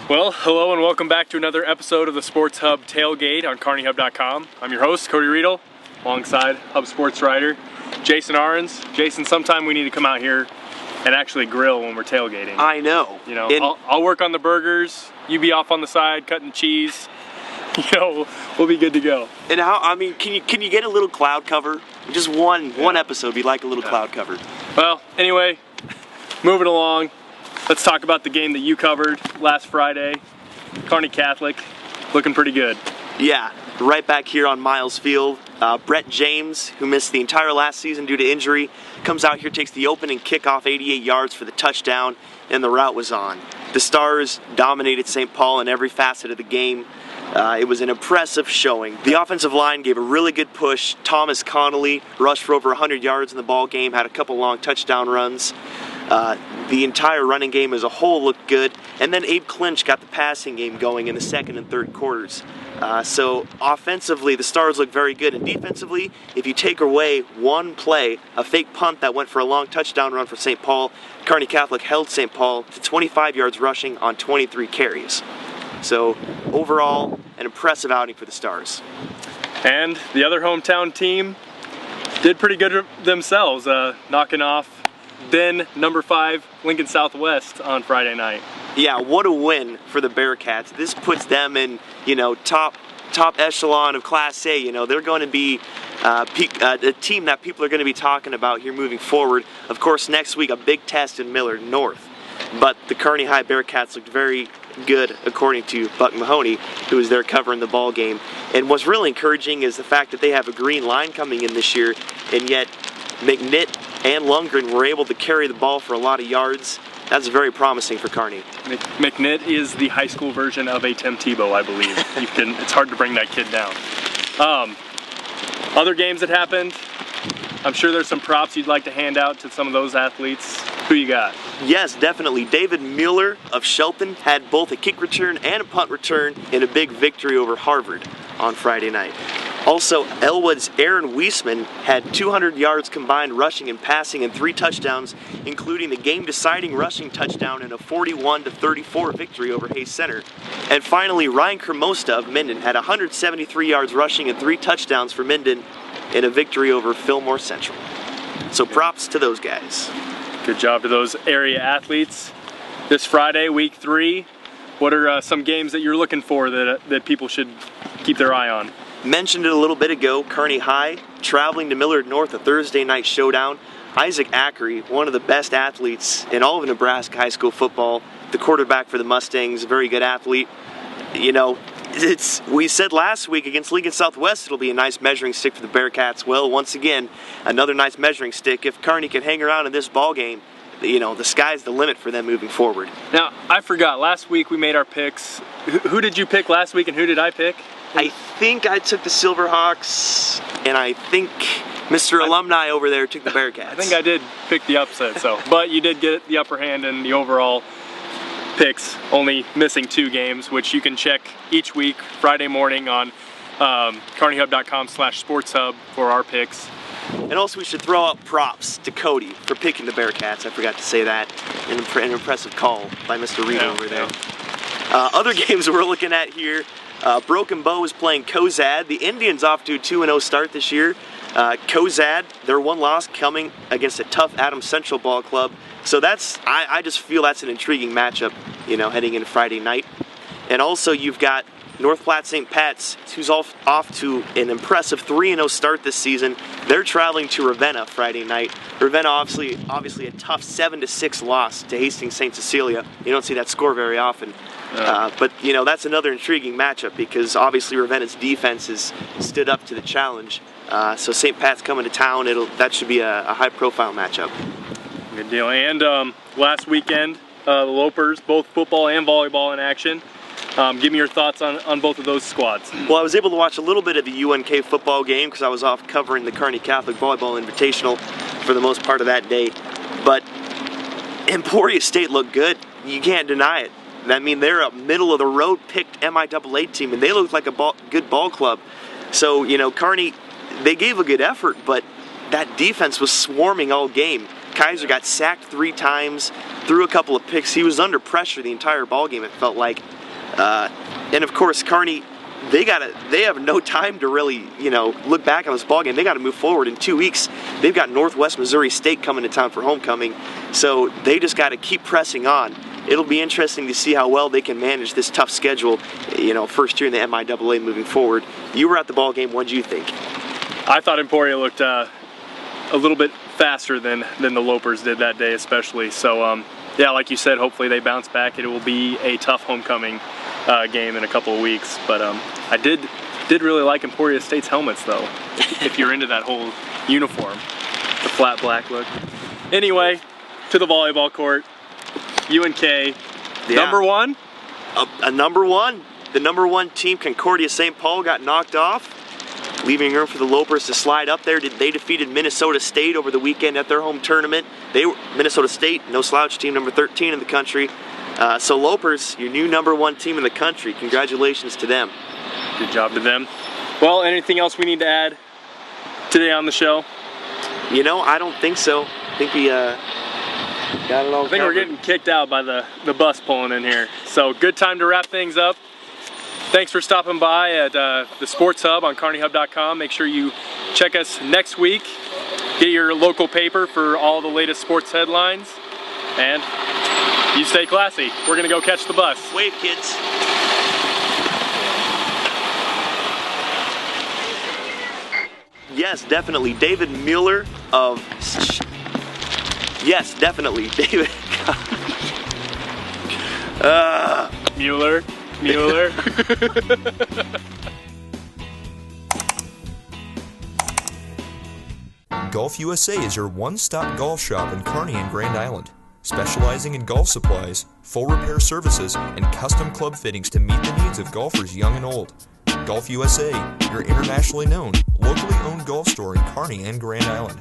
Well, hello and welcome back to another episode of the Sports Hub Tailgate on KearneyHub.com. I'm your host, Cody Riedel, alongside Hub Sports writer Jason Ahrens. Jason, sometime we need to come out here and actually grill when we're tailgating. I know. You know, I'll work on the burgers, you be off on the side cutting cheese. You know, we'll be good to go. And can you get a little cloud cover? Just one episode, we like a little cloud cover. Well, anyway, moving along. Let's talk about the game that you covered last Friday. Kearney Catholic, looking pretty good. Yeah, right back here on Miles Field. Brett James, who missed the entire last season due to injury, comes out here, takes the opening kickoff 88 yards for the touchdown, and the route was on. The Stars dominated St. Paul in every facet of the game. It was an impressive showing. The offensive line gave a really good push. Thomas Connolly rushed for over 100 yards in the ball game, had a couple long touchdown runs. The entire running game as a whole looked good, and then Abe Clinch got the passing game going in the second and third quarters. So offensively, the Stars looked very good, and defensively, if you take away one play, a fake punt that went for a long touchdown run for St. Paul, Kearney Catholic held St. Paul to 25 yards rushing on 23 carries. So overall, an impressive outing for the Stars. And the other hometown team did pretty good themselves, knocking off then number 5 Lincoln Southwest on Friday night. Yeah, what a win for the Bearcats. This puts them in, top echelon of Class A. They're going to be a team that people are going to be talking about here moving forward. Of course, next week a big test in Millard North. But the Kearney High Bearcats looked very good, according to Buck Mahoney, who was there covering the ball game. And what's really encouraging is the fact that they have a green line coming in this year, and yet McNitt and Lundgren were able to carry the ball for a lot of yards. That's very promising for Kearney. McNitt is the high school version of a Tim Tebow, I believe. It's hard to bring that kid down. Other games that happened, I'm sure there's some props you'd like to hand out to some of those athletes. Who you got? Yes, definitely. David Mueller of Shelton had both a kick return and a punt return in a big victory over Harvard on Friday night. Also, Elwood's Aaron Weisman had 200 yards combined rushing and passing and 3 touchdowns, including the game-deciding rushing touchdown in a 41-34 victory over Hayes Center. And finally, Ryan Kermosta of Minden had 173 yards rushing and 3 touchdowns for Minden in a victory over Fillmore Central. So props to those guys. Good job to those area athletes. This Friday, week 3, what are some games that you're looking for that people should keep their eye on? Mentioned it a little bit ago, Kearney High traveling to Millard North, a Thursday night showdown. Isaac Ackery, one of the best athletes in all of Nebraska high school football, the quarterback for the Mustangs, a very good athlete. We said last week against Lincoln Southwest it'll be a nice measuring stick for the Bearcats. Well, once again, another nice measuring stick. If Kearney can hang around in this ball game, the sky's the limit for them moving forward. Now, I forgot, last week we made our picks. Who did you pick last week and who did I pick? I think I took the Silverhawks, and I think Mr. Alumni over there took the Bearcats. I think I did pick the upset, but you did get the upper hand in the overall picks, only missing 2 games, which you can check each week, Friday morning on KearneyHub.com/SportsHub for our picks. And also we should throw out props to Cody for picking the Bearcats. I forgot to say that. An impressive call by Mr. Reed over there. Other games we're looking at here. Broken Bow is playing Cozad. The Indians off to a 2-0 start this year. Cozad, their one loss coming against a tough Adams Central ball club. So I just feel that's an intriguing matchup, heading into Friday night. And also you've got North Platte St. Pat's, who's off to an impressive 3-0 start this season. They're traveling to Ravenna Friday night. Ravenna obviously a tough 7-6 loss to Hastings St. Cecilia. You don't see that score very often. But that's another intriguing matchup because obviously Ravenna's defense has stood up to the challenge. So St. Pat's coming to town. That should be a high-profile matchup. Good deal. And last weekend, the Lopers, both football and volleyball in action. Give me your thoughts on both of those squads. Well, I was able to watch a little bit of the UNK football game because I was off covering the Kearney Catholic Volleyball Invitational for the most part of that day. But Emporia State looked good. You can't deny it. I mean, they're a middle-of-the-road picked MIAA team, and they looked like a good ball club. So, Kearney, they gave a good effort, but that defense was swarming all game. Kaiser got sacked 3 times, threw a couple of picks. He was under pressure the entire ball game, it felt like. And of course, Kearney, they have no time to really, look back on this ballgame. They got to move forward. In 2 weeks, they've got Northwest Missouri State coming to town for homecoming. So they just got to keep pressing on. It'll be interesting to see how well they can manage this tough schedule, first year in the MIAA moving forward. You were at the ballgame. What did you think? I thought Emporia looked a little bit faster than the Lopers did that day, especially. So, yeah, like you said, hopefully they bounce back. It will be a tough homecoming game in a couple of weeks. But I did really like Emporia State's helmets, though, if you're into that whole uniform, the flat black look. Anyway, to the volleyball court. UNK, number one? Number one. The number one team, Concordia St. Paul, got knocked off, leaving room for the Lopers to slide up there. They defeated Minnesota State over the weekend at their home tournament. Minnesota State, no slouch team, number 13 in the country. So Lopers, your new number one team in the country. Congratulations to them. Good job to them. Well, anything else we need to add today on the show? I don't think so. I think we got it all I think covered. we're getting kicked out by the bus pulling in here. So good time to wrap things up. Thanks for stopping by at the Sports Hub on KearneyHub.com. Make sure you check us next week. Get your local paper for all the latest sports headlines. And you stay classy. We're going to go catch the bus. Wave, kids. Yes, definitely. David Mueller of... Yes, definitely. David... Mueller. Golf USA is your one-stop golf shop in Kearney and Grand Island, specializing in golf supplies, full repair services, and custom club fittings to meet the needs of golfers young and old. Golf USA, your internationally known, locally owned golf store in Kearney and Grand Island.